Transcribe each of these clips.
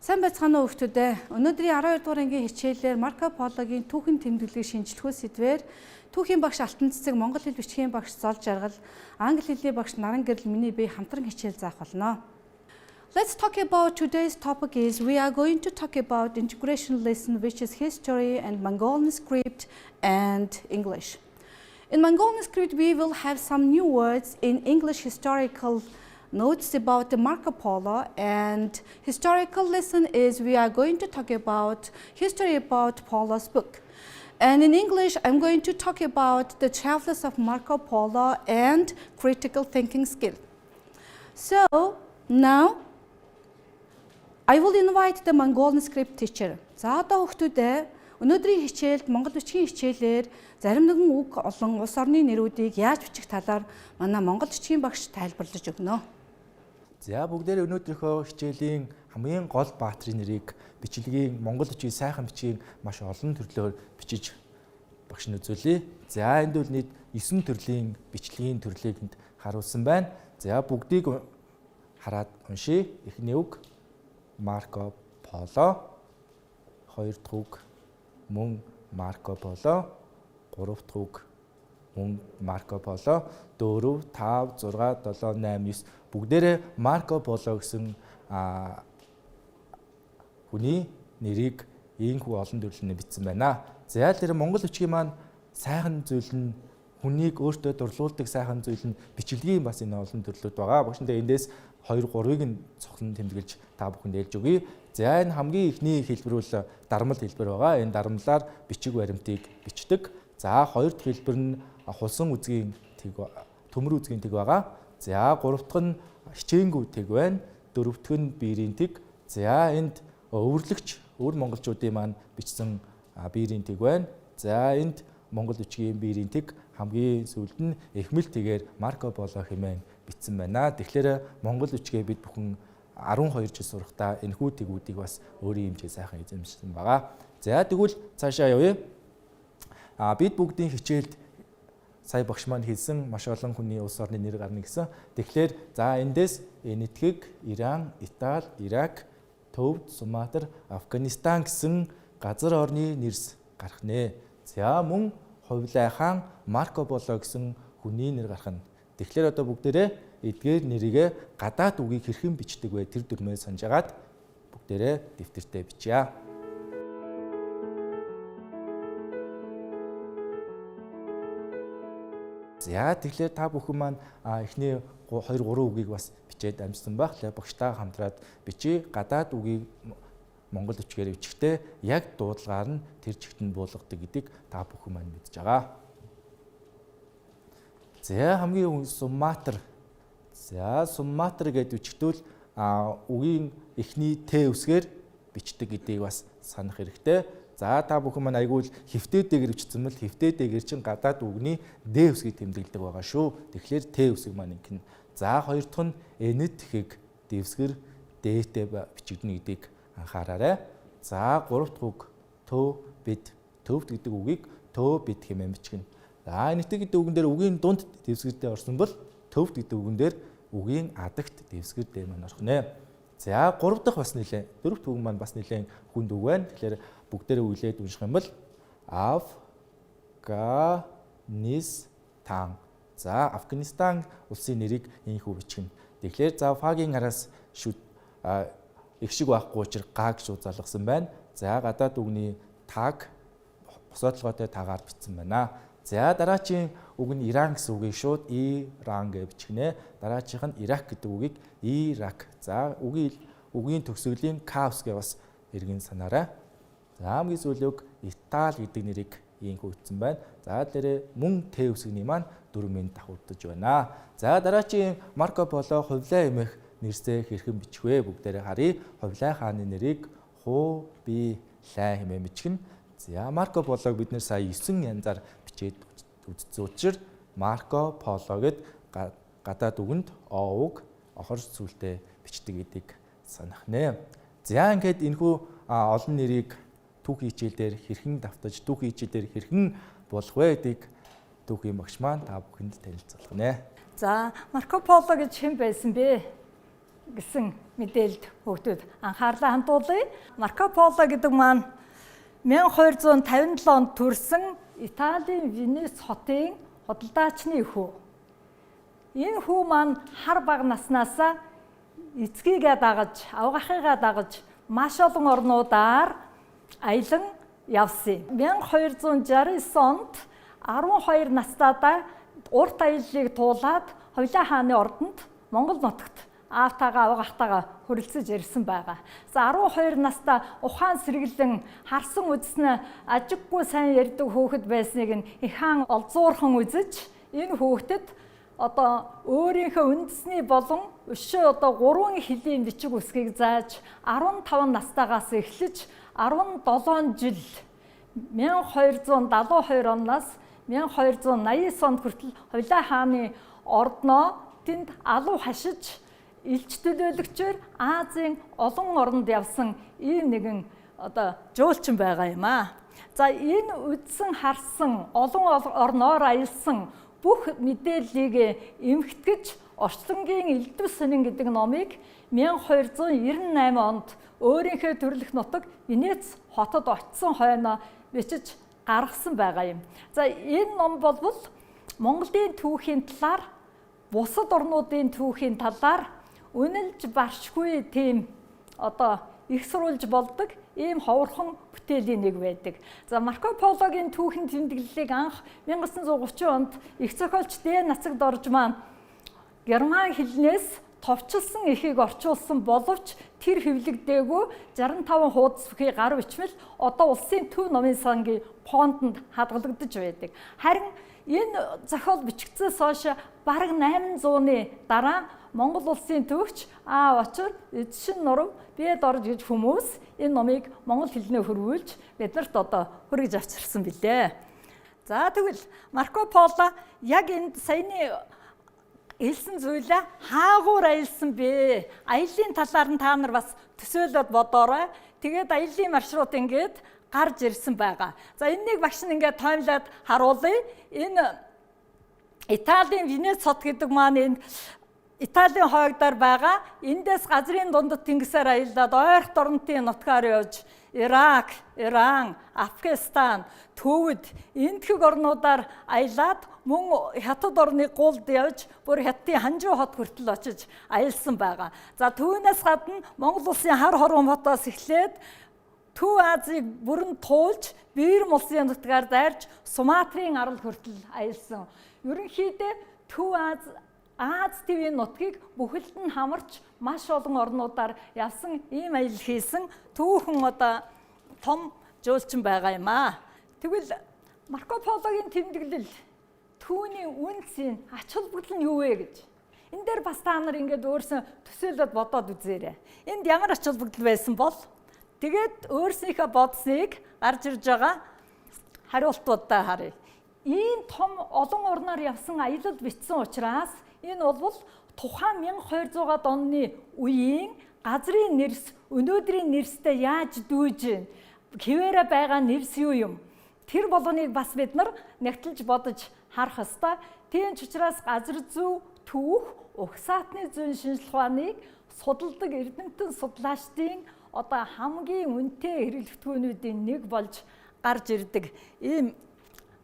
Сайн байцгаана уу хүүхдүүдээ. Өнөөдрийн 12 дугаар ангийн хичээлээр Марко Пологийн түүхэн тэмдэглэлийг шинжлэхүүл сэдвээр түүхийн багш Алтан цэцэг, Монгол хэл бичгийн багш Зол Жаргал, англи хэлний багш Наран Гэрэл миний бие хамтран хичээл заах болно. Let's talk about today's topic is we are going to talk about integration lesson which is history and Mongolian script and English. In Mongolian script we will have some new words in English historical notes about the Marco Polo, and historical lesson is we are going to talk about history about Polo's book. And in English, I'm going to talk about the travels of Marco Polo and critical thinking skill. So now I will invite the Mongolian script teacher. За одоо хүүхдүүдээ өнөөдрийн хичээлд Монгол бичгийн хичээлээр зарим нэгэн үг олон улс орны нэрүүдийг яаж бичих талаар манай Монгол бичгийн багш тайлбарлаж өгнө. За бүгдээрээ өнөөдрийнхөө хичээлийн хамгийн гол баатрын нэрийг бичлэгийн Монгол бичгийн сайхан бичгийн маш олон төрлөөр бичиж багш нь үзүүлье. За энд бол нийт 9 төрлийн бичлэгийн төрлийг энд харуулсан байна. За бүгдийг хараад уншия. Эхний үг Марко Поло, хоёр дахь үг мөн Марко Поло, гурав дахь үг мөн Марко Поло, 4, 5, 6, 7, 8, 9 бүгдээрээ Марко Поло гэсэн хүний нэрийг ийхүү олон төрлөөр бичсэн байна. За тэр Монгол бичгийн маань сайхан зүйл нь хүнийг өөртөө дурлуулдаг сайхан зүйл нь бичлэгийн бас энэ олон төрлүүд байгаа. Багштай эндээс 2, 3-ыг нь цоглон тэмдэглэж та бүхэнд ээлж өгье. За энэ хамгийн ихний хэлбэр бол дармал хэлбэр байгаа. Энэ дармлаар бичиг баримтыг бичдэг. За хоёр дахь хэлбэр нь хулсан үзгийн тэг төмөр үзгийн тэг байгаа. За гурав дахь нь хичээнгүй тэг байна. Дөрөв дэх нь биерийн тэг. За энд өвөрлөгч өөр монголчуудын маань бичсэн биерийн тэг байна. За энд монгол бичгийн биерийн тэг хамгийн сүүлд нь эхмэл тэгээр Марко Поло хэмээн бичсэн байна. Тэгэхээр монгол бичгээ бид бүхэн 12 жил сурахдаа энэхүү тэгүүдийг бас өөрийн хэмжээ сайхан эзэмшсэн байгаа. За тэгвэл цаашаа явъя. Бид бүгдийн хичээлд сая багш маань хэлсэн маш олон хүний улс орны нэр гарна гэсэн. Тэгэхээр за эндээс Энэтхэг, Иран, Итали, Ирак, Төвд, Суматар, Афганистан гэсэн газар орны нэрс гарах нэ. За мөн Хувлай хаан Марко Поло гэсэн хүний нэр гарах нь. Тэгэхээр одоо бүгдээрээ эдгээр нэрийгээ гадаад үгийг хэрхэн бичдэг вэ? Тэр дүрмээ санаж агаад бүгдээрээ дэвтэртээ бичье. За тэгэхээр та бүхэн маань эхний 2, 3 үгийг бас бичээд амжсан байх. Багштай хамтраад бичиж гадаад үгийг монгол бичгээр бичихтэй яг дуудлагаар нь тэр чигт нь буулгадаг гэдгийг та бүхэн маань мэдж байгаа. За хамгийн Суматар. За Суматар гэдээ бичгдвэл үгийн эхний Т үсгээр бичдэг гэдгийг бас санах хэрэгтэй. За та бүхэн маань айгүй хэвтээтэйгэр бичсэн мэл хэвтээтэйгэр чин гадаад үгний Д үсгийг тэмдэглэдэг байгаа шүү. Тэгэхээр Т үсэг маань ингэнэ. За хоёр дахь нь Энэтхэг дэвсгэр Дтэй бичигдэнэ гэдгийг анхаараарай. За гурав дахь үг Төв бид. Төвд гэдэг үгийг Төв бид хэмээн бичгэнэ. За Энэтхэг гэдэг үгэн дээр үгийн дунд дэвсгэртэй орсон бол Төвд гэдэг үгэн дээр үгийн адагт дэвсгэр Д маань орох нэ. За гурав дахь бас нэлээ. Дөрөвт үг маань бас нэлээ хүнд үг байна. Тэгэхээр бүгдээрээ үйлээд унших юм бол Афганистан. За Афганистан улсын нэрийг ийхүү бичгэнэ. Тэгэхээр за фагийн араас их шиг байхгүй учраас гааг шууд залгасан байна. За гадаад үгний таг босоодлоготой тагаар бичсэн байна. За дараачийн үг нь Иран гэсэн үгийг шууд Иран гэж бичгэнэ. Дараачих нь Ирак гэдэг үгийг Ирак. За үгийн төгсгөлийн К үсгээ бас эргэн санаарай. За хамгийн сүүлийн үг Итали гэдэг нэрийг ийхүү ütсэн байна. За дээрээ мөн Т үсгийн маань 4 минут давхурдаж байна. За дараачийн Марко Поло хувлай эмэх нэрсээ хэрхэн бичих вэ? Бүгдээрээ харъя. Хувлай хааны нэрийг Хувлай хэмээн бичгэнэ. За Марко Пологыг бид нэр сая 9 янзаар бичээд үзсэн учраас Марко Поло гэд гадаад үгэнд О үг охор сүлтэй бичдэг гэдгийг санах нэ. За ингээд энэхүү олон нэрийг түүхийн хичээлдэр хэрхэн давтаж, түүхийн хичээлдэр хэрхэн болох вэ гэдгийг түүхийн багш маань та бүхэнд танилцуулах нэ. За Марко Поло гэж хэн байсан бэ? гэсэн мэдээлэлд хүүхдүүд анхаарлаа хандуулъя. Марко Поло гэдэг маань 1257 онд төрсэн Италийн Венец хотын худалдаачны хүү. Энэ хүү маань хар бага наснаасаа эцгийгээ дагаж, авгахыгаа дагаж маш олон орнуудаар аялан явсан. 1269 онд 12 настайдаа урт аяллыг туулаад Хувилаа хааны ордонд Монгол нутагт аавтайгаа авгахтайгаа хөрөлцөж ирсэн байгаа. За 12 настай ухаан сэргэлэн харсан үзснэ ажиггүй сайн ярьдаг хүүхэд байсныг нь их хаан олзуурхан үзэж энэ хүүхдэд одоо өөрийнхөө үндэсний болон өшөө одоо 3 хэлийн бичиг үсгийг зааж 15 настайгаас эхлэж 17 жил 1272 оноос 1289 онд хүртэл Хувилаа хааны ордноо тэнд алуу хашиж илч төлөөлөгчөөр Азийн олон оронд явсан ийм нэгэн одоо жуулчин байгаа юм аа. За энэ үдсэн харсан олон орноор аялсан бүх мэдээллийг эмхтгэж Орчлонгийн Элдв сонин гэдэг номыг 1298 онд өөрийнхөө төрөлх нутаг Венец хотод очсон хойноо бичиж гаргасан байгаа юм. За энэ ном болвол Монголын түүхийн талаар, бусад орнуудын түүхийн талаар үнэлж баршгүй тийм одоо их сурвалж болдог ийм ховорхон бүтээлийн нэг байдаг. За Марко Пологийн түүхэн тэмдэглэлийг анх 1930 онд их зохиолч Д. Нацагд орж маань герман хэлнээс товчлсон эхийг орчуулсан боловч тэр хэвлэгдээгүй 65 хуудас бүхий гар бичмэл одоо улсын төв номын сангийн фондонд хадгалагдаж байдаг. Харин энэ зохиол бичигдсээс хойш бараг 800-ны дараа Монгол улсын төвч очор эзшин нурав биед орж гэж хүмүүс энэ номыг монгол хэлнээ хөрвүүлж биднэрт одоо хүргэж авчирсан билээ. За тэгвэл Марко Поло яг энд саяны хэлсэн зүйлээ хаагуур аялсан бэ? Аяллаа талаар нь та нар бас төсөөлөд бодоорой. Тэгээд аяллаа маршрут ингээд гарч ирсэн байгаа. За энэнийг багш нь ингээд таймлаад харуулъя. Энэ Италийн Венец хот гэдэг маань энэ Италийн хойгдоор байгаа. Эндээс газрын дундад тэнгисээр аяллаад ойролт орнотын нутгаар явж Ирак, Иран, Афганистан, Төвөд энтхэг орнуудаар аялаад мөн хятад орны гулд явж бүр хятадын Ханжуу хот хүртэл очиж аялсан байгаа. За түүнээс гадна Монгол улсын хар хорвон хотоос эхлээд Төв Азийг бүрэн туулж Бирм улсын нутгаар дайрж Суматрын арал хүртэл аялсан. Ерөнхийдөө Төв Аз твийн нутгийг бүхэлд нь хамарч маш олон орнуудаар явсан ийм аялал хийсэн түүхэн одоо том жуулчин байгаа юм аа. Тэгвэл Марко Пологийн тэмдэглэл түүний үнцийн ач холбогдол нь юу вэ гэж. Энэ дээр бас та нар ингээд өөрсөө төсөөлөд бодоод үзээрэй. Энд ямар ач холбогдол байсан бол тэгээд өөрснийхөө бодсныг гарч ирж байгаа хариултуудаа харъя. Ийм том олон орноор явсан аялал бичсэн учраас энэ бол тухайн 1200-аад оны үеийн газрын нэрс өнөөдрийн нэрстэй яаж дүүж хэвээрээ байгаа нэрс юу юм? Тэр болгоныг бас бид нар нэгтэлж бодож харах ёстой. Тийм ч учраас газар зүй түүх угсаатны зүйн шинжлэх ухааныг судалдаг эрдэмтэн судлаачдын одоо хамгийн үнэтэй хэрэглэгдэхүүнүүдийн нэг болж гарч ирдэг ийм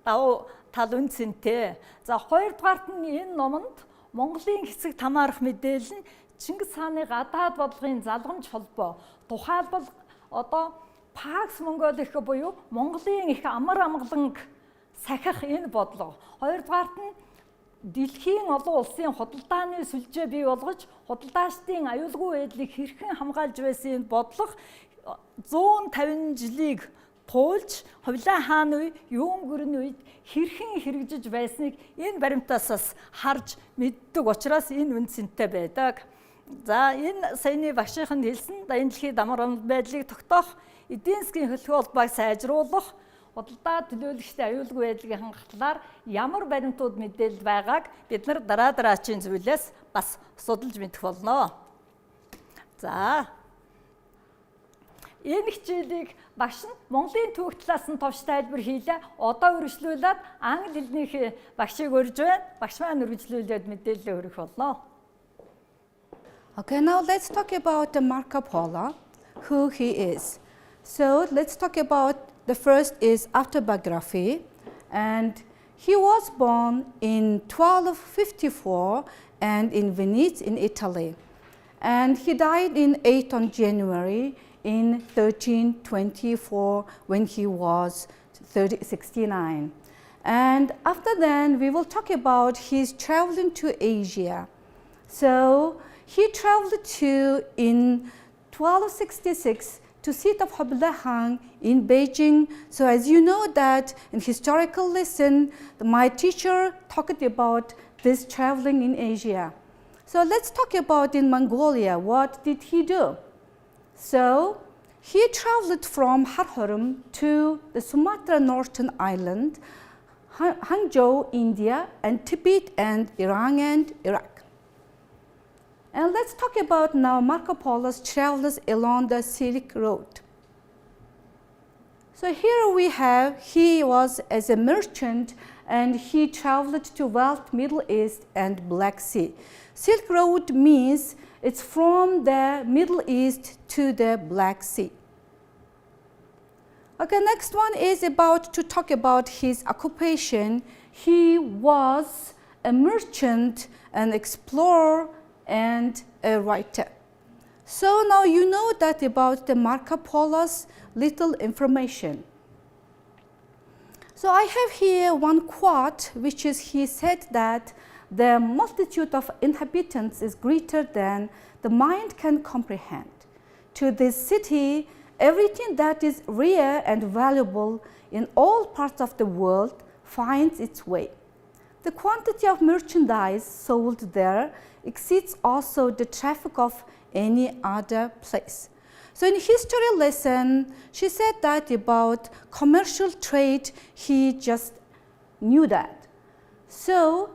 давуу тал үнцэнтэй. За хоёрдугаарт нь энэ номонд Монголын хэсэг тамаарах мэдээлэл нь Чингис хааны гадаад бодлогын залгамж холбоо. Тухайлбал одоо Пакс Монголих буюу Монголын их амар амгаланг сахих энэ бодлого. Хоёрдугаарт нь дэлхийн олон улсын худалдааны сүлжээ бий болгож худалдаачдын аюулгүй байдлыг хэрхэн хамгаалж байсан энэ бодлого 150 жилийг туулж Хувилаа хааны үе, юун гүрний үед хэрхэн хэрэгжиж байсныг энэ баримтаас харж мэддэг учраас энэ үнцэнтэй байдаг. За энэ саяны багшийн хэлсэн дайны дэлхийн дамар байдлыг тогтоох, эдийн засгийн хөлбөмбөг холбоог сайжруулах, худалдаа төлөөлөгчдийн аюулгүй байдлыг хангах талаар ямар баримтууд мэдээлэл байгааг бид нар дараачийн зүйлээс бас судалж мэдэх болно. За энэ хичээлийг багш нь Монголын түүх талаас нь товч тайлбар хийлээ. Одоо үргэлжлүүлээд англи хэлнийх багшийг урьж байна. Багш маань үргэлжлүүлээд мэдээлэл өргөх болно. Okay, now let's talk about Marco Polo, who he is. So let's talk about the first is autobiography, and he was born in 1254 and in Venice in Italy, and he died in 8 on January in 1324 when he was 69. And after then we will talk about his traveling to Asia. So he traveled to in 1266 to seat of Han in Beijing. So as you know that in historical lesson, my teacher talked about this traveling in Asia. So let's talk about in Mongolia, what did he do? So he traveled from Harhorum to the Sumatra Northern Island, Hangzhou, India, and Tibet and Iran and Iraq. And let's talk about now Marco Polo's travels along the Silk Road. So here we have, he was as a merchant and he traveled to West, Middle East and Black Sea. Silk Road means it's from the Middle East to the Black Sea. Okay, next one is about to talk about his occupation. He was a merchant, an explorer, and a writer. So now you know that about the Marco Polo's little information. So I have here one quote, which is he said that the multitude of inhabitants is greater than the mind can comprehend. To this city, everything that is rare and valuable in all parts of the world finds its way. The quantity of merchandise sold there exceeds also the traffic of any other place. So in history lesson, she said that about commercial trade, he just knew that. So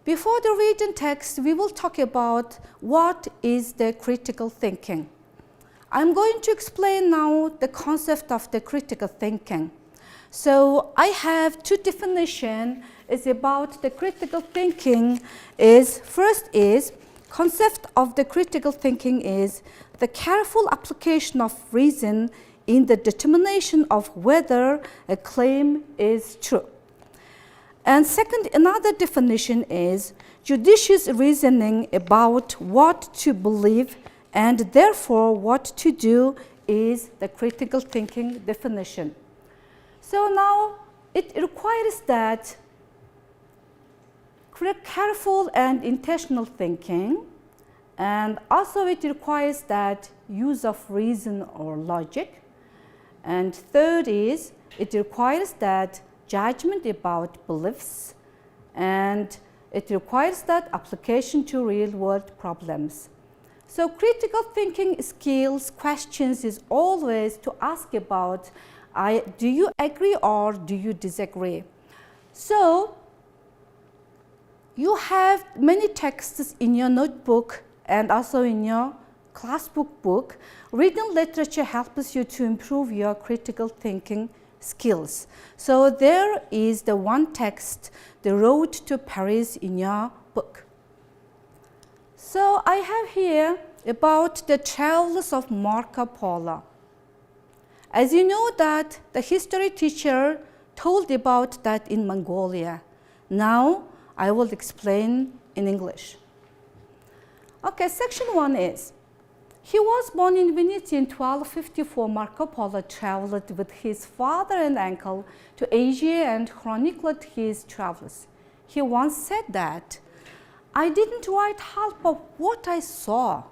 before the reading text, we will talk about what is the critical thinking. I'm going to explain now the concept of the critical thinking. So I have two definitions is about the critical thinking is, first is, concept of the critical thinking is the careful application of reason in the determination of whether a claim is true. And second, another definition is judicious reasoning about what to believe and therefore what to do is the critical thinking definition. So now it requires that careful and intentional thinking, and also it requires that use of reason or logic. And third is it requires that judgment about beliefs, and it requires that application to real world problems. So critical thinking skills questions is always to ask about do you agree or do you disagree? So you have many texts in your notebook and also in your classbook book. Reading literature helps you to improve your critical thinking skills. So there is the one text, The Road to Paris, in your book. So I have here about the travels of Marco Polo. As you know that the history teacher told about that in Mongolia. Now I will explain in English. Okay, section 1 is, he was born in Venice in 1254. Marco Polo traveled with his father and uncle to Asia and chronicled his travels. He once said that, I didn't write half of what I saw,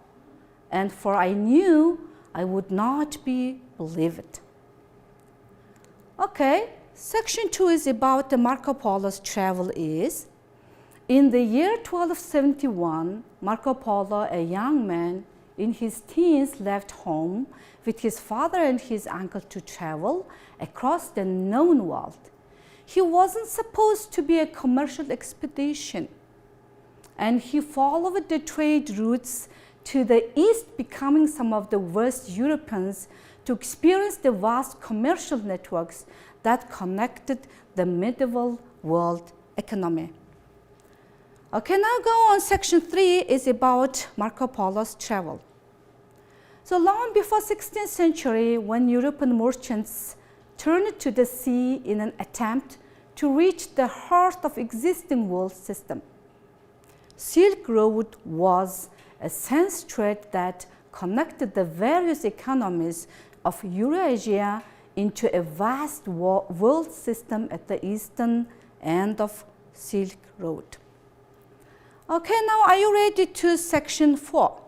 and for I knew I would not be believed. Okay, section 2 is about the Marco Polo's travel is, in the year 1271, Marco Polo, a young man in his teens, left home with his father and his uncle to travel across the known world. He wasn't supposed to be a commercial expedition, and he followed the trade routes to the east, becoming some of the West Europeans to experience the vast commercial networks that connected the medieval world economy. Okay, now go on. Section 3 is about Marco Polo's travel. So long before 16th century, when European merchants turned to the sea in an attempt to reach the heart of existing world system, Silk Road was a sense thread that connected the various economies of Eurasia into a vast world system at the eastern end of Silk Road. Okay, now are you ready to section 4?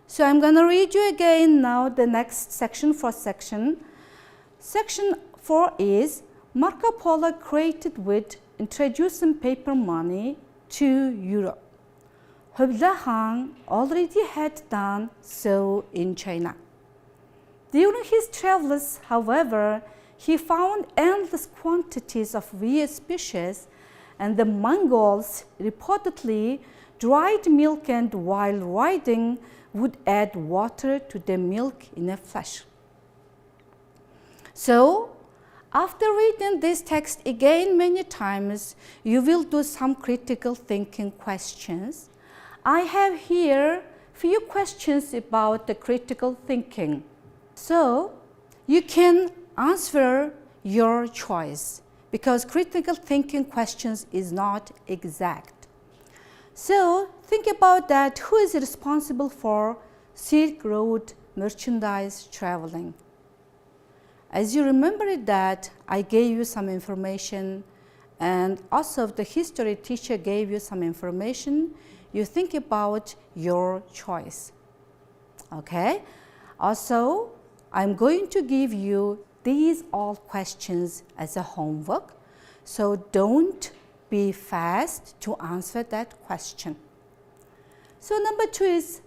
So I'm going to read you again now the next section for section. Section 4 is Marco Polo created with introducing paper money to Europe. Kublai Khan already had done so in China. During his travels, however, he found endless quantities of rare species, and the Mongols reportedly dried milk and while riding would add water to the milk in a flash. So, after reading this text again many times, you will do some critical thinking questions. I have here few questions about the critical thinking. So, you can answer your choice because critical thinking questions is not exact. So, think about that. Who is responsible for Silk Road merchandise traveling? As you remember that I gave you some information and also the history teacher gave you some information, you think about your choice. Okay? Also, I'm going to give you these all questions as a homework, so don't be fast to answer that question. So number 2 is,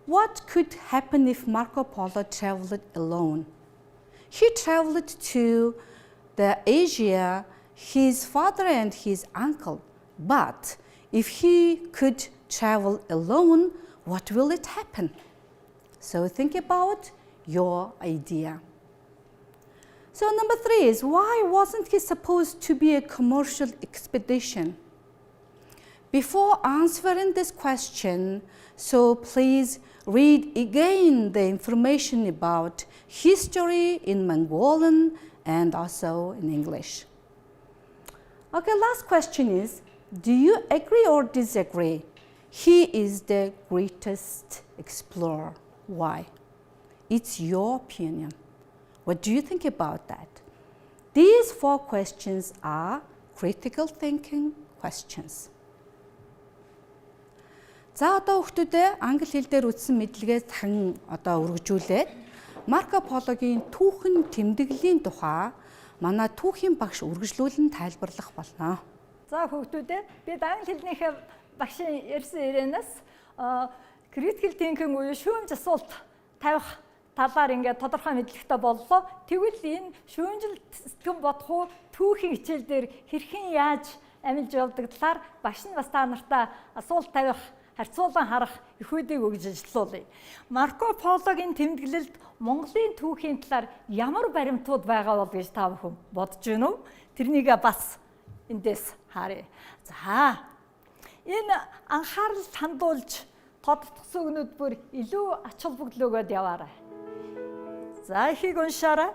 what could happen if Marco Polo traveled alone? He traveled to the Asia, his father and his uncle, but if he could travel alone, what will it happen? So think about your idea. So number 3 is, why wasn't he supposed to be a commercial expedition? Before answering this question, so please read again the information about history in Mongolian and also in English. Okay, last question is, do you agree or disagree? He is the greatest explorer. Why? It's your opinion. What do you think about that? These 4 questions are critical thinking questions. За одоо хүүхдүүдээ англи хэл дээр үтсэн мэдлэгээ дахин одоо өргөжүүлээд Марко Пологийн түүхэн тэмдэглэлийн тухай манай түүхийн багш үргэлжлүүлэн тайлбарлах болно. За хүүхдүүдээ бид англи хэлнийхээ багшийн ярьсан ирээнээс critical thinking буюу шүүмж асуулт тавих талаар ингээд тодорхой мэдлэгтэй боллоо. Тэгвэл энэ шүүмжил сэтгэн бодох уу түүхийн хичээл дээр хэрхэн яаж амилж явдаг талаар багш нь бас та нартай асуулт тавих, харьцуулан харах их үдийг өгж ажиллуулъя. Марко Пологийн тэмдэглэлд Монголын түүхийн талаар ямар баримтууд байгаа бол гэж та бүхэн бодож байна уу? Тэрнийг бас эндээс харъя. За энэ анхаарал хандуулж тодтгсон өгнүүд бүр илүү ач холбогдол өгөөд яваарай. За ихийг уншаарай.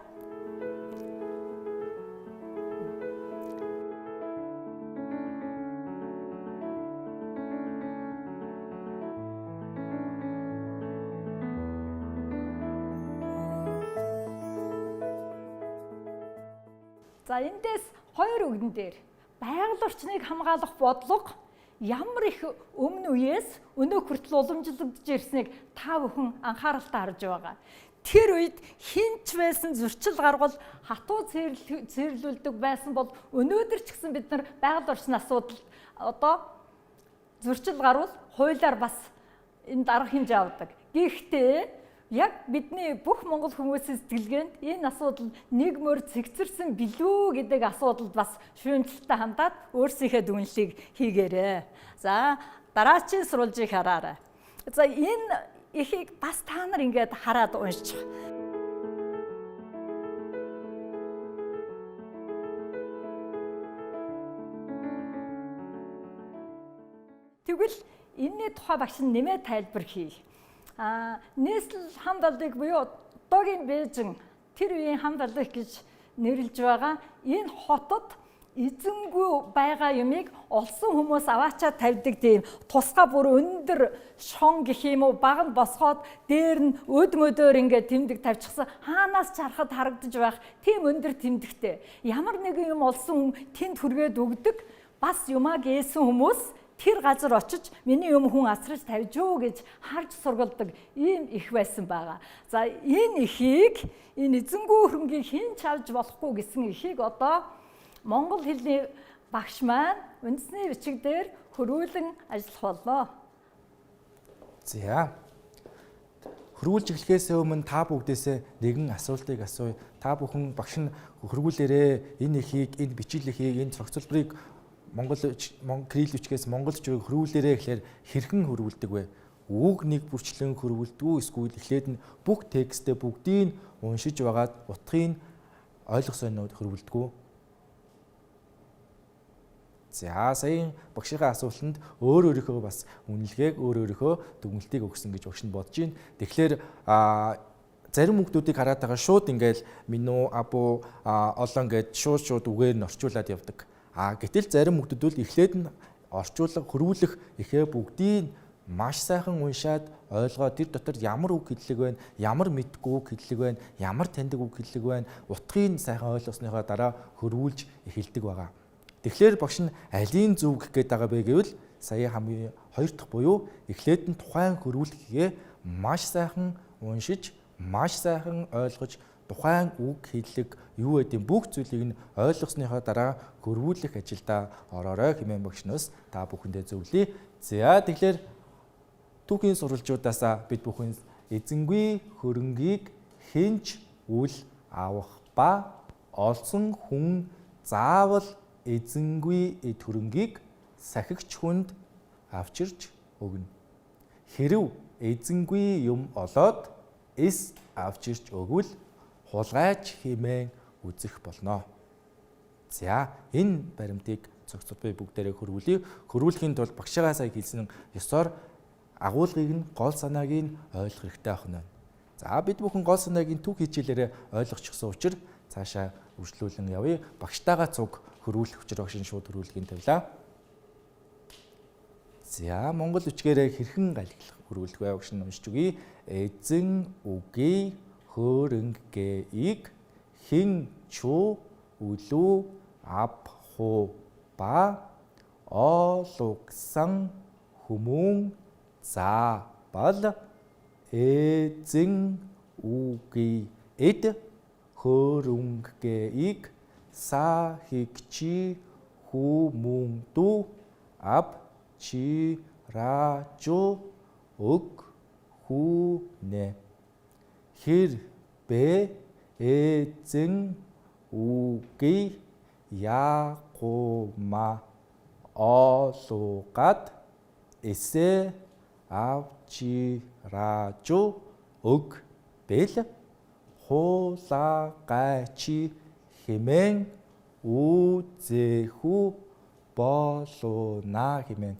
За эндээс 2 үгэн дээр байгаль орчныг хамгаалах бодлого ямар их өмнө үеэс өнөө хүртэл уламжлагдж ирснийг та бүхэн анхааралтай харж байгаа. Тэр үед хинч байсан зөрчил гаргал хатуу цэрлүүлдэг байсан бол өнөөдөр ч гэсэн бид нар байгаль орчны асуудал одоо зөрчил гарвал хуулиар бас энэ дарга хэмжээ авдаг. Гэхдээ яг бидний бүх монгол хүмүүсийн сэтгэлгээнд энэ асуудал нэгмөр цэгцэрсэн билүү гэдэг асуудалд бас шүүмжлэлтэй хандаад өөрсдийнхээ дүгнэлтийг хийгээрэй. За дараачийн сурвалжийг хараарай. За энэ ихийг бас та нар ингээд хараад уншиж. гэвэл энэний тухай багш нь нэмээд тайлбар хий. Нийслэл хамт олоныг буюу одоогийн Бээжин тэр үеийн хамт олон гэж нэрлэж байгаа энэ хотод эзэнгүй байгаа юмыг олсон хүмүүс аваачаад тавьдаг тийм тусгай бүр өндөр шон гэх юм уу баг нь босгоод дээр нь өдмөдөр ингээд тэмдэг тавьчихсан хаанаас ч харахад харагдаж байх тийм өндөр тэмдэгтэй ямар нэгэн юм олсон хүн тэнд хүргээд өгдөг бас юмаа гээсэн хүмүүс тэр газар очиж миний юм хүн асраж тавьж юу гэж харж сургалдаг ийм их байсан байгаа. За энэ эхийг энэ эзэнгүй хөрөнгийг хэн ч авч болохгүй гэсэн эхийг одоо Монгол хэлний багш маань үндэсний бичиг дээр хөрвүүлэн ажиллах боллоо. За. Хөрвүүлж эхлэхээс өмнө та бүгдээсээ нэгэн асуултыг асууя. Та бүхэн багш нь хөрвүүлээрээ энэ эхийг, энэ бичлэгийг, энэ зохицолборыг Кирилл бичгээс монголч руу хөрвүүлээрээ гэхээр хэрхэн хөрвүүлдэг вэ? Үг нэг бүрчлэн хөрвүүлдэг эсвэл эхлээд нь бүх текстээ бүгдийг уншиж байгаад утгыг ойлгосоо хөрвүүлдэг. За саяын багшийнхаа асуултанд өөрийнхөө бас үнэлгээг өөрийнхөө дүгнэлтийг өгсөн гэж багш нь бодож байна. Тэгэхээр зарим хүмүүсийг хараад байгаа шууд ингээл минь абу олон гэд шууд үгээр нь орчуулад явдаг. Гэтэл зарим хүмүүсд бол эхлээд нь орчуулга хөрвүүлэх ихээ бүгдийг маш сайхан уншаад ойлгоод тэр дотор ямар үг хэллэг байна, ямар мэдгүй үг хэллэг байна, ямар таньдаг үг хэллэг байна, утгыг сайхан ойлгосныхоо дараа хөрвүүлж эхэлдэг байгаа. Тэгэхээр багш нь алийн зөв гэх гээд байгаа бэ гэвэл сая хамгийн хоёр дахь буюу эхлээд нь тухайн хөрвүүлэхээ маш сайхан уншиж, маш сайхан ойлгож тухайн үг хэллэг юу гэдэг бүх зүйлийг нь ойлгосныхоо дараа хөрвүүлэх ажилдаа ороорой хэмээн багш нас та бүхэндээ зөвлөе. За тэгэхээр түүхийн сурвалжуудаасаа бид бүхэн эзэнгүй хөрөнгийг хинч үл авах ба олсон хүн заавал эзэнгүй эд хөрөнгийг сахигч хүнд авчирч өгнө. Хэрв эзэнгүй юм олоод эс авчирч өгвөл хулгайч хэмээн үзэх болно. За энэ баримтыг цогцолбой бүгдээрээ хөрвүүлье. Хөрвүүлэхийн тулд багшаа сая хэлсэн ёсоор агуулгыг нь гол санааг нь ойлгох хэрэгтэй байна. За бид бүхэн гол санааг нь түүх хичээлээрээ ойлгочихсон учраас цаашаа үргэлжлүүлэн явъя. Багштайгаа цуг хөрвүүлэх учраас багшийн шууд хөрвүүлгийг тавилаа. За монгол үчгээрээ хэрхэн галхилах хөрвүүлэх вэ багш нь уншиж өгье. Эзэн үгүй хөрөнгөийг хин чу үлүү авху ба олгсан хүмүүн заавал эзэн үгүй эд хөрөнгөийг сахигч хүмүүнд авчирч өгнө. Хэрвээ эзэн үгүй яакума олгад эсэ авчирч өгбөл хулгайч хэмээн үзэхүү болуна хэмээн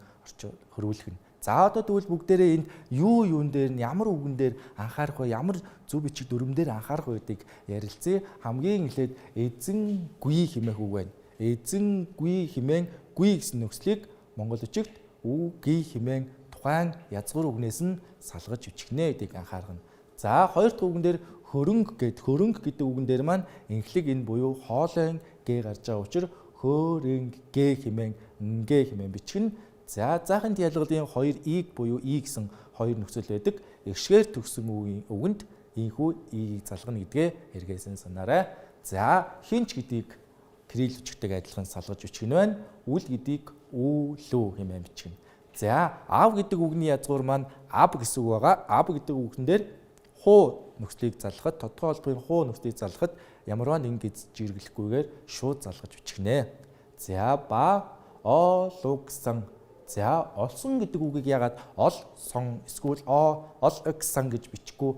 хөрвүүлэх нь. За одоо тэгвэл бүгдээрээ энд юун дээр ямар үгэн дээр анхаарах вэ? Ямар зөв бичиг дүрм дээр анхаарах вэ гэдгийг ярилцъя. Хамгийн эхлээд эзэнгүй хэмээх үг байна. Эзэнгүй хэмээн гүй гэсэн нөхцөлийг монгол бичигт үгүй хэмээн тухайн язгуур үгнээс нь салгаж бичихнэ гэдгийг анхаарах нь. За хоёр дахь үгэн дээр хөрөнгө гэдэг үгэн дээр маань энхлэг энэ буюу хоолойн гээ гарч байгаа учраас хөрөнгө хэмээн нгэ хэмээн бичихнэ. За заахын ялгалын хоёр ийг буюу и гэсэн хоёр нөхцөл байдаг. Игшгээр төгсөн үгэнд ийхүү ийг залгана гэдгээ эргээсэн санаарай. За хинч гэдгийг Кирилл бичгтэйг адилхан салгаж бичих нь байна. Үл гэдгийг үлүү хэмээн бичих нь. За ав гэдэг үгний язгуур маань аб гэсэн үг байгаа. Аб гэдэг үгэн дээр хуу нөхцөлийг залгахад, тодорхой холбооны хуу нөхцөлийг залгахад ямарваа нэгэн гиз жиргэлэхгүйгээр шууд залгаж бичихнэ. За ба олгсан. За олсон гэдэг үгийг яагаад олсон эсвэл олгсан гэж бичихгүй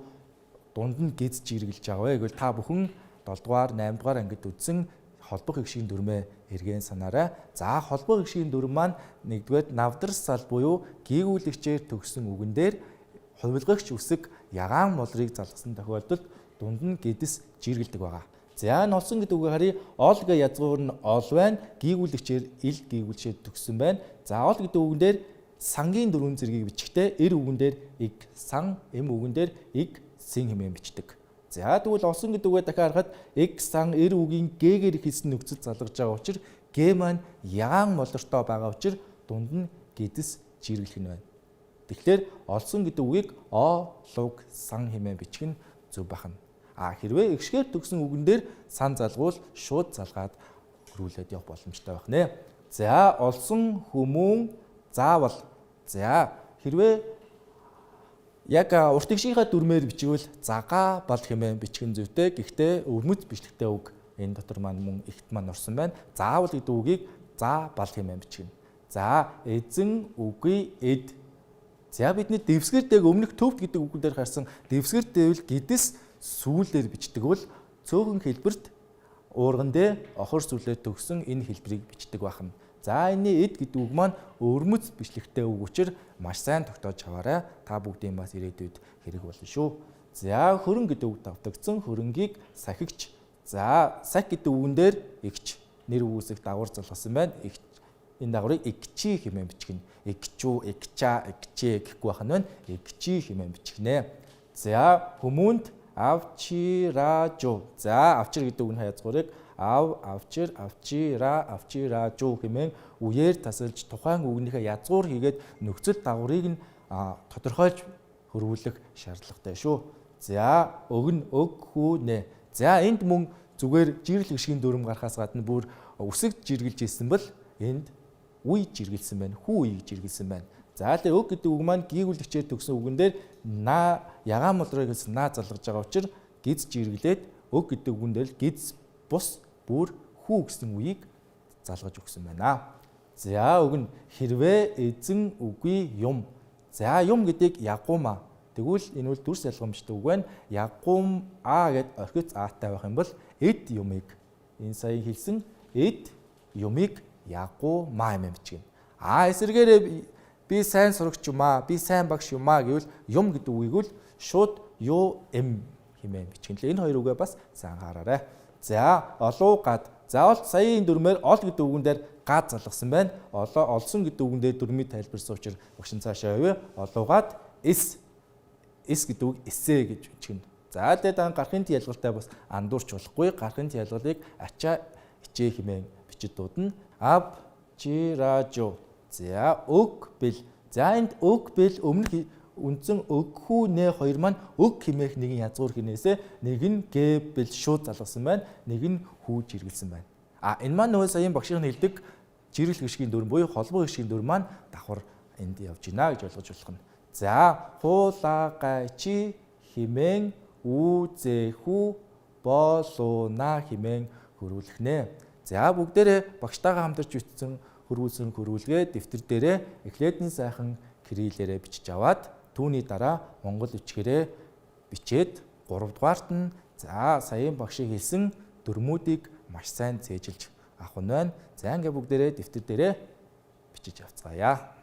дунд нь гиз жиргэлж байгаа вэ гэвэл та бүхэн 7 дугаар 8 дугаар ангид үзсэн холбох игшийн дүрмээ эргэн санаарай. За холбох игшийн дүрм маань нэгдүгээр навдар сал буюу гийгүүлэгчээр төгсөн үгэн дээр хувилгагч үсэг ягаан молрыг залгасан тохиолдолд дунд нь гэдэс жиргэлдэг байгаа. За энэ олсон гэдэг үгээр харъя. Ол гэ язгуур нь ол байна. Гийгүүлэгчээр ил гийгүүлчээр төгсөн байна. За ол гэдэг үгэн дээр сангийн дөрвөн зэргийг бичихтэй эр үгэн дээр иг сан, эм үгэн дээр иг син хэмээн бичдэг. За тэгвэл олсон гэдэг үгээ дахиад харахад иг сан эр үгийн гээгээр хийсэн нөхцөл залгаж байгаа учраас гээ маань ягаан молортой байгаа учраас дунд нь гэдэс жиргэлэх нь байна. Тэгэхээр олсон гэдэг үгийг о, луг, сан хэмээн бичих нь зөв бахна. Хэрвээ игшгээр төгсөн үгэн дээр сан залгуул шууд залгаад хөрвүүлээд явах боломжтой байх нэ. За олсон хүмүүн заавал. За хэрвээ яг урт игшийнхаа дүрмээр бичвэл зага бол хэмээн бичих нь зүйтэй. Гэхдээ өвмөц бичлэгтэй үг энэ дотор маань мөн ихт маань орсон байна. Заавал гэдэг үгийг за бол хэмээн бичих нь. За эзэн үгүй эд. За бидний дэвсгэр дэг өмнөх төвд гэдэг үгэн дээр харсан дэвсгэр дэвэл гэдэс сүүлээр бичдэг бол цөөхөн хэлбэрт уурган дээр охор сүлээр төгсөн энэ хэлбэрийг бичдэг байна. За энэ эд гэдэг үг маань өвмөц бичлэгтэй үг учраас маш сайн тогтоож аваарай. Та бүгдийн бас ирээдүйд хэрэг болно шүү. За хөрөн гэдэг үг давтагдсан хөрөнгийг сахигч. За сах гэдэг үгэн дээр игч нэр үүсэх дагавар залгасан байна. Энэ дагаврыг игчи хэмээн бичих нь. Игчүү, игчаа, игчээ гэхгүй байх нь игчи хэмээн бичих нэ. За хүмүүнд авчиражу. За авчир гэдэг үгний хязгаарыг авчир, авчиражу хэмээн үеэр тасалж тухайн үгнийхээ язгуур хийгээд нөхцөл дагаврыг нь тодорхойлж хөрвүүлэх шаардлагатай шүү. За өгн өг хүү нэ. За энд мөн зүгээр жиргэл гიშгийн дүрм гарахаас гадна бүр үсэг жиргэлж ирсэн бол энд үе жиргэлсэн байна. Хүү үеийг жиргэлсэн байна. За тэр өг гэдэг үг маань гийгүүлэгчээр төгсөн үгэн дээр на ягаан молрыг хэлсэн на залгаж байгаа учраас гиз жиргэлээд өг гэдэг үгэн дээр гиз бус бүр хүү гэсэн үеийг залгаж өгсөн байна. За өг нь хэрвээ эзэн үгүй юм. За юм гэдгийг ягуумаа. Тэгвэл энэ бол дүрс ялгамжтай үг байна. Ягуум гэд орхиц аатай байх юм бол эд юмыг энэ сая хэлсэн эд юмыг ягуумаа хэмээн бичгэн. Эсвэргээрээ би сайн сурагч юм аа, би сайн багш юм аа гэвэл юм гэдэг үгийг л шууд юу эм хэмээн бичгэн. Энэ хоёр үгээ бас сайн анхаараарай. За олуу гад. За ол саяын дүрмээр ол гэдэг үгэн дээр гад залгасан байна. Олсон гэдэг үгэн дээр дүрмийг тайлбарсан учраас багшин цаашаа явъя. Олуугаад эс гэдэг үг эсэ гэж бичгэн. За тэгээд гарахын ялгалтай бас андуурч болохгүй. Гарахын ялгалыг ачаа ичээ хэмээн бичиж дуудана. Авчиражу. За өг бэл. За энд өг бэл өмнөх үндсэн өгхүү нэ хоёр маань өг хэмээх нэгэн язгуур хинээсээ нэг нь гэ бэл шууд залгасан байна. Нэг нь хүү жиргэлсэн байна. Энэ маань нөгөө саяын багшийн хэлдэг жиргэл гიშгийн дүрм буюу холбоо гიშгийн дүрм маань давхар энд явж гинэ гэж ойлгож болох нь. За хуулагайчи хэмээн үзэхүү болуна хэмээн хөрвүүлэх нэ. За бүгдээрээ багштайгаа хамтарч бичсэн хөрвүүлсэн хөрвүүлгээ дэвтэр дээрээ эхлээдний сайхан кириллээрээ бичиж аваад түүний дараа монгол үчгээрээ бичээд 3 дугаарт нь за саяын багшийн хэлсэн дүрмүүдийг маш сайн цээжилж авах нь байна. За ингээ бүгдээрээ дэвтэр дээрээ бичиж авцгаая.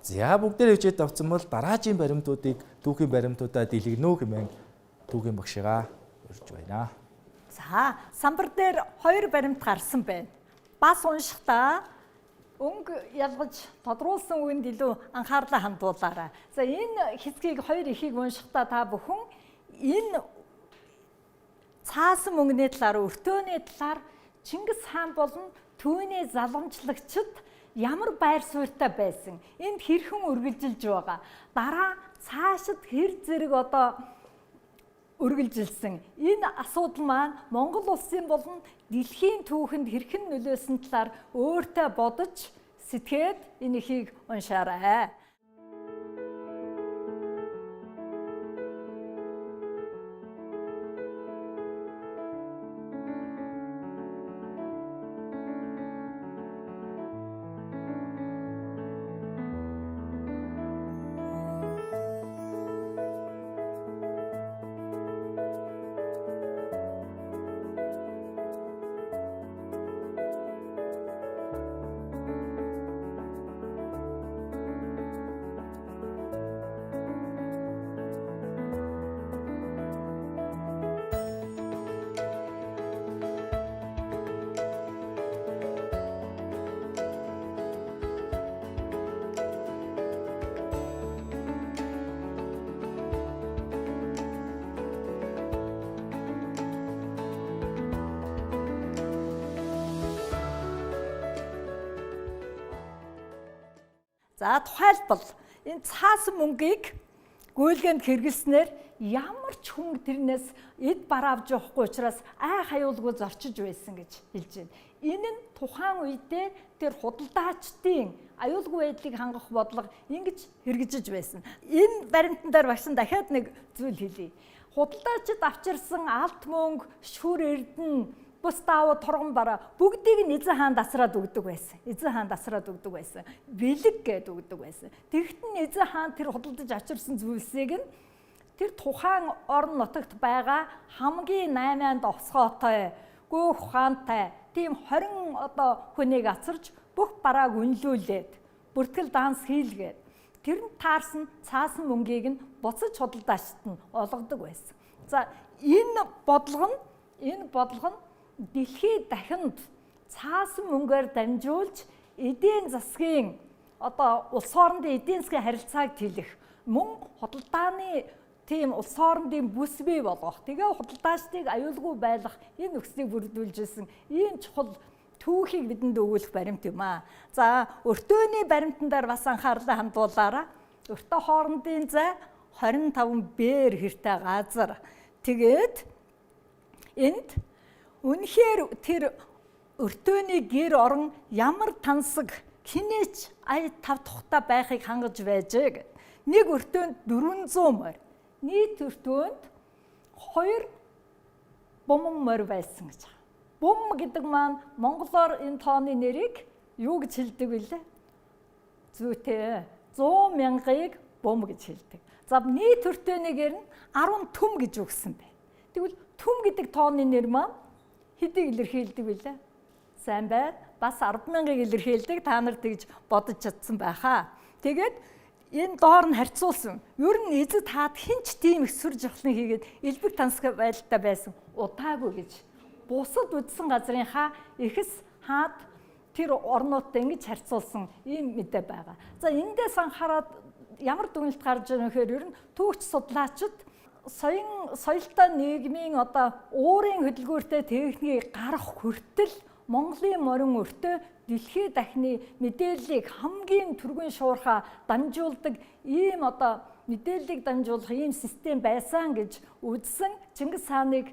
За бүгдээр хичээд авсан бол дараагийн баримтуудыг түүхийн баримтуудаа дэлгэнэ хэмээн түүхийн багшигаа урьж байна. За самбар дээр 2 баримт гарсан байна. Бас уншихдаа өнгө ялгаж тодруулсан үгэнд илүү анхаарлаа хандуулаарай. За энэ хэсгийг 2 ихийг уншихдаа та бүхэн энэ цаасан мөнгөний талаар, өртөөний талаар Чингис хаан болон түүний заламжлагчид ямар байр суурьтай байсан, энд хэрхэн үргэлжилж байгаа, дараа цаашид хэр зэрэг үргэлжилсэн энэ асуудал маань Монгол улсын болон дэлхийн түүхэнд хэрхэн нөлөөсөн талаар өөртөө бодож сэтгэхэд энэ ихийг уншаарай. За тухайлбал энэ цаасан мөнгийг гүйлгээнд хэрэглэснээр ямар ч хүн тэрнээс эд бар авч явахгүй учраас айх аюулгүй зорчиж байсан гэж хэлж байна. Энэ нь тухайн үедээ тэр худалдаачдын аюулгүй байдлыг хангах бодлого ингэж хэрэгжиж байсан. Энэ баримтан дээр багшин дахиад нэг зүйл хэлье. Худалдаачид авчирсан алт мөнгө, шүр эрдэнэ, бус даавууд, торгон бараа бүгдийг нь эзэн хаан дасраад өгдөг байсан. Эзэн хаан дасраад өгдөг байсан. Бэлэг гээд өгдөг байсан. Тэгвэл эзэн хаан тэр худалдаж авчирсан зүйлсийг нь тэр тухайн орон нутагт байгаа хамгийн 8-нд овсгоотой, гүөх ухаантай тийм 20 хүнийг ацарч бүх барааг үнэлүүлээд бүртгэл данс хийлгээд тэр нь таарсан цаасан мөнгийг нь буцаж худалдаачд нь олгодог байсан. За энэ бодлого нь дэлхийд дахинд цаасан мөнгөөр дамжуулж эдийн засгийн улс хоорондын эдийн засгийн харилцааг тэлэх, мөн худалдааны тийм улс хоорондын бүс бий болгох, тэгээ худалдаачдыг аюулгүй байлгах энэ нөхцөлийг бүрдүүлжсэн ийм чухал түүхийг бидэнд өгүүлэх баримт юм аа. За өртөөний баримтан дээр бас анхаарлаа хандуулаарай. Өртөө хоорондын зай 25 бээр хэртэй газар. Тэгээд энд үнэхээр тэр өртөөний гэр орон ямар тансаг хинээч ая тав тухтай байхыг хангаж байжээ. Нэг өртөөнд 400 морь, нийт өртөөнд 2 бомон морь байсан гэж. Бом гэдэг маань монголоор энэ тооны нэрийг юу гэж хэлдэг вүлээ? Зүйтэй 100 мянгаыг бом гэж хэлдэг. За нийт өртөөнийгээр нь 10 түм гэж өгсөн бай. Тэгвэл түм гэдэг тооны нэр маань хэдийг илэрхийлдэг вүлээ? Сайн байна. Бас 100000-ыг илэрхийлдэг. Та нар тэгж бодож чадсан байхаа. Тэгээд энэ доор нь харьцуулсан. Ер нь эзэд хаад хинч тийм их сүр жавхлан хийгээд элбэг тансаг байдалтай байсан удаагүй гэж. Бусад үдсэн газрынхаа ихэс хаад тэр орнуудтай ингэж харьцуулсан ийм мэдээ байгаа. За эндээс анхаарад ямар дүгнэлт гарч байгаа нөхөр ер нь түүхч судлаачид соёлтой нийгмийн уурын хөдөлгөөртэй техникийг гарах хүртэл Монголын морин өртөө дэлхийд дахны мэдээллийг хамгийн түргэн шуурхаа дамжуулдаг ийм мэдээллийг дамжуулах ийм систем байсан гэж үзсэн Чингис хааныг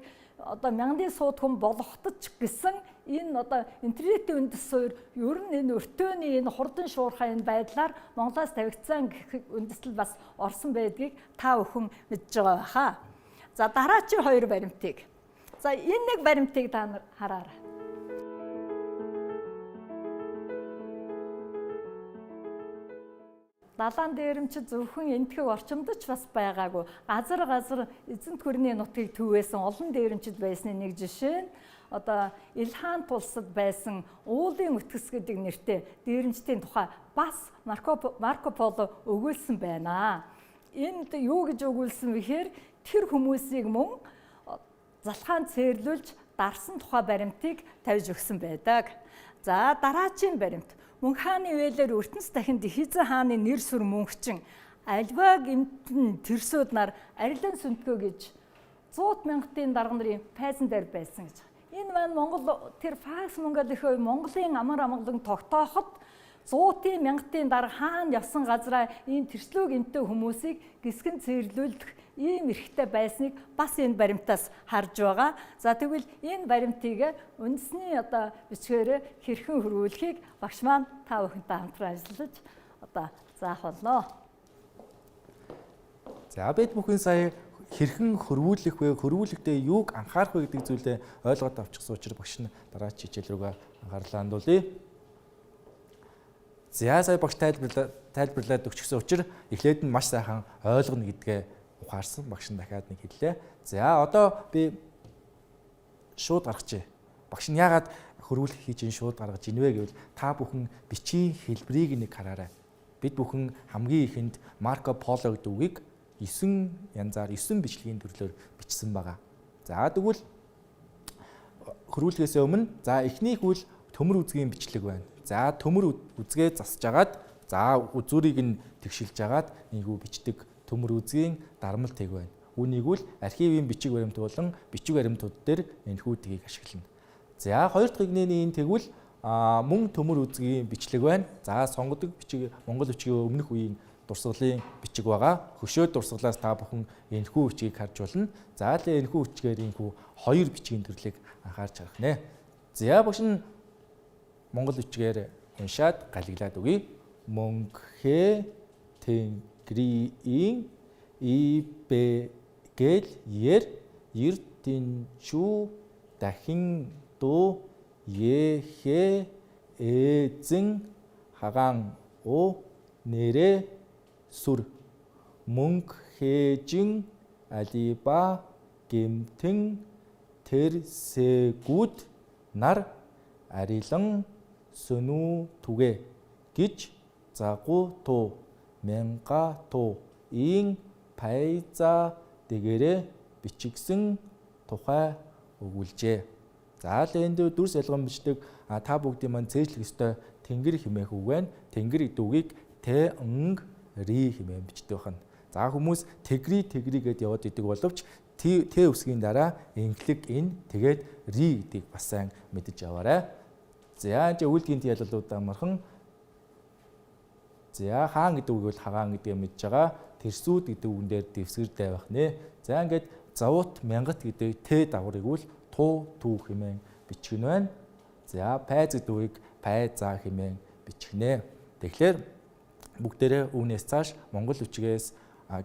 мянган сууд хүн болгохтож гэсэн энэ интернетийн үндэс суурь ер нь энэ өртөөний энэ хурдан шуурхай энэ байдлаар Монголоос тавигдсан гэх үндэслэл бас орсон байдгийг та бүхэн мэдж байгаа байхаа. За дараачийн 2 баримтыг. За энэ нэг баримтыг та нар хараарай. Далайн дээрэмчид зөвхөн энтхэг орчимд ч бас байгаагүй. Газар эзэнт гүрний нутгийг төвөөсөн олон дээрэмчид байсны нэг жишээ нь Илхан тулсад байсан уулын үтгэс гэдэг нэртэй дээрэмчдийн тухай бас Марко Поло өгүүлсэн байна. Энд юу гэж өгүүлсэн бэхээр тэр хүмүүсийг мөн залхаанд цээрлүүлж дарсан тухай баримтыг тавьж өгсөн байдаг. За дараагийн баримт. Мөнх хааны вэлээр ертөнц дахин Дихизэн хааны нэр сүр мөнхчин альва гэмтэн тэрсүүд нар арилан сүнтгөө гэж 100 мянгатын дарга нарын пайзан дээр байсан гэж. Энэ маань Монгол тэр факс Монголынхөө Монголын амар амгалан тогтооход 100 мянгатын дарга хаана явсан газраа ийм тэрслүү гэмтээ хүмүүсийг гисгэн цээрлүүлэх ийм эрхтэй байсныг бас энэ баримтаас харж байгаа. За тэгвэл энэ баримтыг үндэсний бичгээр хэрхэн хөрвүүлэхийг багш маань та бүхэнтэй хамтран ажиллаж заах болно. За бид бүхэн сая хэрхэн хөрвүүлэх вэ? Хөрвүүлэхдээ юуг анхаарах вэ гэдэг зүйлээ ойлгоод авчихсан учраас багш нь дараагийн хичээл рүүгээ анхаарлаа хандуулъя. За сая багш тайлбарлаад өгчихсөн учраас эхлээд нь маш сайхан ойлгоно гэдгээ ухаарсан. Багш нь дахиад нэг хэллээ. За одоо би шууд гаргачих. Багш нь яагаад хөрвүүлэх хийж шууд гаргаж ийнвэ гэвэл та бүхэн бичгийн хэлбэрийг нэг хараарай. Бид бүхэн хамгийн ихэнд Марко Поло гэдэг үгийг 9 янзаар 9 бичлэгийн төрлөөр бичсэн байгаа. За тэгвэл хөрвүүлэхээс өмнө за эхнийх үл төмөр үзгийн бичлэг байна. За төмөр үзгээ засж агаад за үзүүрийг нь тэгшилж агаад нэгүү бичдэг төмөр үзгийн дармал тэг байна. Үүнийг үл архивын бичиг баримт болон бичиг баримтууд дээр энэхүү тгийг ашиглана. За хоёр дахь игнэний энэ тэгвэл мөн төмөр үзгийн бичлэг байна. За сонгодог бичиг Монгол бичгийн өмнөх үеийн дурсгалын бичиг байгаа. Хөшөөд дурсгалаас та бүхэн энэхүү бичгийг харж болно. За л энэхүү бичгээр энэхүү хоёр бичгийн төрлийг анхаарч харах нэ. За багш нь Монгол бичгээр уншаад галиглаад өгье. Мөнхэ тэнгэрийн ибэгэл эрдэнчүү дахин дуу ехэ эзэн хагаан о нэрэ сүр мөнххэжин алиба гэмтэн тэрсэгүүд нар арилан сүнүү түгэ гэж загу туу мянга туу ийн пайза дэгэрэ бичигсэн тухай өгүүлжээ. За л энд дүрс ялган бичдэг та бүгдийн маань цээжлэх ёстой тэнгэр хэмээх үг байна. Тэнгэр гэдэг үгийг тэ өнг ри хэмээн бичдэг байна. За хүмүүс тэгри гэд яваад идэг боловч тэ үсгийн дараа инглиг ин тэгээд ри гэдгийг бас сайн мэдэж яваарай. За өвөлгийн ялгалууд амархан. За хаан гэдэг үг бол хагаан гэдгийг мэдж байгаа. Тэрсүүд гэдэг үгэн дээр дэвсгэртэй байх нэ. За ингээд завуут мянгат гэдэг тэ даврыг үл туу түүх хэмээн бичих нь байна. За пайз гэдэг үгийг пайза хэмээн бичих нэ. Тэгэхээр бүгдээрээ үүнээс цааш монгол бичгээс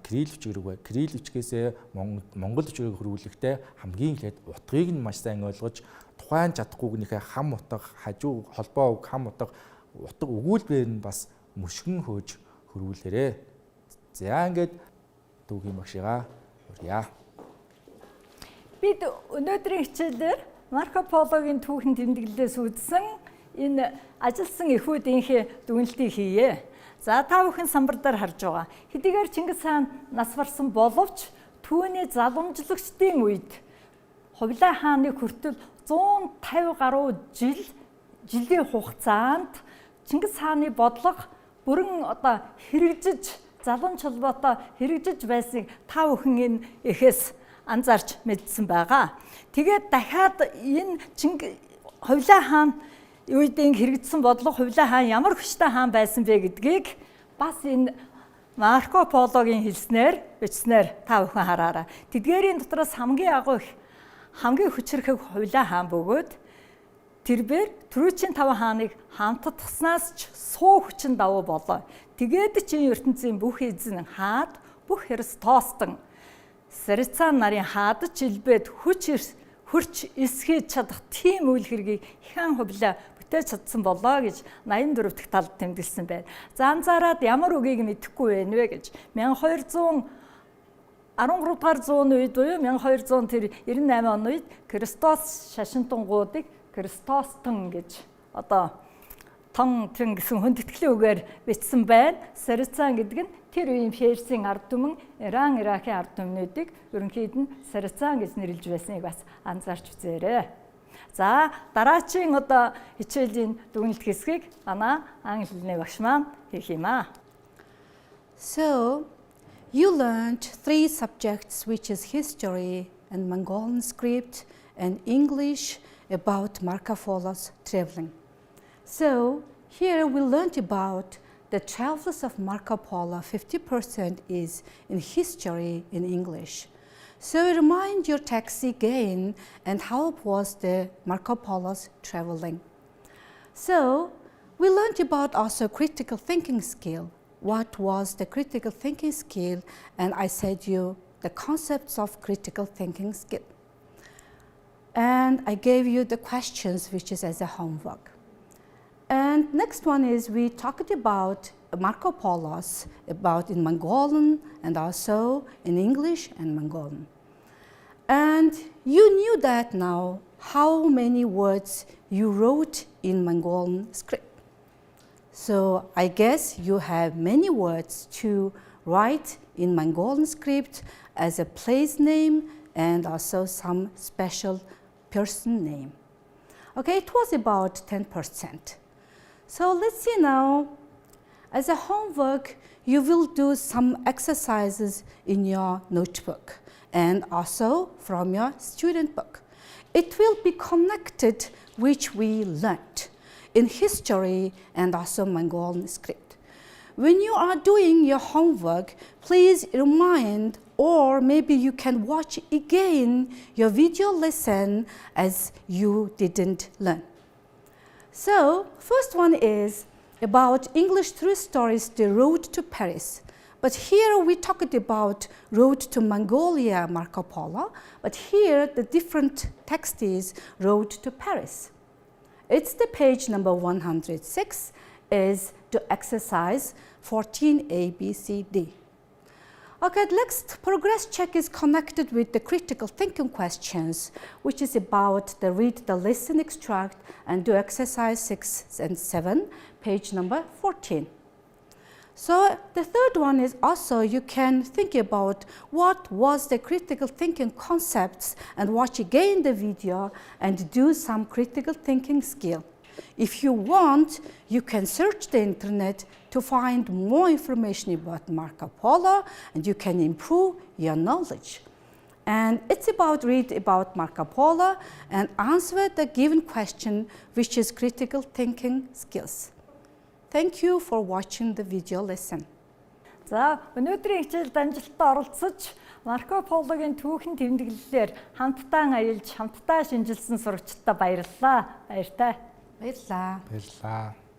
кирилл бичиг рүү кирилл бичгээс монгол бичгийг хөрвүүлэхдээ хамгийн эхлээд утгыг нь маш сайн ойлгож тухайн чадахгүйгнийхээ хам утга хажуу холбоо үг хам утга өгүүлбэрээр нь бас мөшгөн хөөж хөрвүүлээрэ. За ингээд түүхийн багшигаа урья. Бид өнөөдрийн хичээлээр Марко Пологийн түүхэн тэмдэглэлээс үзсэн энэ ажилсан эхүүдийнхээ дүгнэлтийг хийе. За та бүхэн самбар дээр харж байгаа. Хэдийгээр Чингис хаан нас барсан боловч түүний заламжлагчдын үед Хувлай хааны хүртэл 150 гаруй жилийн хугацаанд Чингис хааны бодлого бүрэн хэрэгжиж заламж холбоотой хэрэгжиж байсныг та бүхэн энэ эхээс анзаарч мэдсэн байгаа. Тэгээд дахиад энэ Хувлай хаан үеийн хэрэгжсэн бодлого Хувлай хаан ямар хүчтэй хаан байсан бэ гэдгийг бас энэ Марко Пологийн хэлснээр бичснээр та бүхэн хараарай. Тэдгээрийн дотроос хамгийн агуу хамгийн хүчрэх Хувлай хаан бөгөөд тэрээр Түрүүчийн 5 хааныг хамтдагснаас ч суу хүчин давуу болоо. Тэгээд ч энэ ертөнцийн бүх эзэн хаад бүх Христостон Сарицан нарын хаадч илбээд хурч эсхийж чадах тийм үйл хэргийг хэн Хувлай бүтээж чадсан болоо гэж 84 дахь талд тэмдэглэсэн байна. За анзаараад ямар үгийг мэдэхгүй байна вэ гэж 1213 дугаар зууны үед буюу 1298 оны үед Христос шашинтунгуудыг Христостон гэж тон тэн гэсэн хүндэтгэлийн үгээр бичсэн байна. Сарицаан гэдэг нь тэр үеийн Персийн ард түмэн Иран, Иракийн ард түмнүүдийг ерөнхийд нь Сарицаан гэж нэрлэж байсныг бас анзаарч үзээрэй. За дараачийн одоо хичээлийн дүгнэлт хэсгийг манай англи хэлний багш маань хийх юм аа. So, you learned 3 subjects, which is history and Mongolian script and English about Marco Polo's traveling. So, here we learned about the travels of Marco Polo. 50% is in history in English. So, remind your text again and how was the Marco Polo's traveling. So, we learned about also critical thinking skill. What was the critical thinking skill? And I said you the concepts of critical thinking skill. And I gave you the questions which is as a homework. And next one is we talked about Marco Polo's, about in Mongolian and also in English and Mongolian. And you knew that now how many words you wrote in Mongolian script. So I guess you have many words to write in Mongolian script as a place name and also some special person name. Okay, it was about 10%. So let's see now, as a homework, you will do some exercises in your notebook and also from your student book. It will be connected which we learned in history and also Mongolian script. When you are doing your homework, please remind or maybe you can watch again your video lesson as you didn't learn. So, first one is about English true stories, the road to Paris. But here we talked about road to Mongolia, Marco Polo, but here the different text is road to Paris. It's the page number 106 is to exercise 14 A, B, C, D. Okay, next progress check is connected with the critical thinking questions, which is about the read the lesson extract and do exercise 6 and 7, page number 14. So the third one is also you can think about what was the critical thinking concepts and watch again the video and do some critical thinking skill. If you want, you can search the internet to find more information about Marco Polo and you can improve your knowledge. And it's about read about Marco Polo and answer the given question, which is critical thinking skills. Thank you for watching the video lesson. За, өнөөдрийн хичээлд амжилттай оролцож, Марко Пологийн түүхэн тэмдэглэлээр хамтдаа аялж, хамтдаа шинжилсэн сурагчдаа баярлалаа. Баяртай. Баярлалаа. Баярлалаа.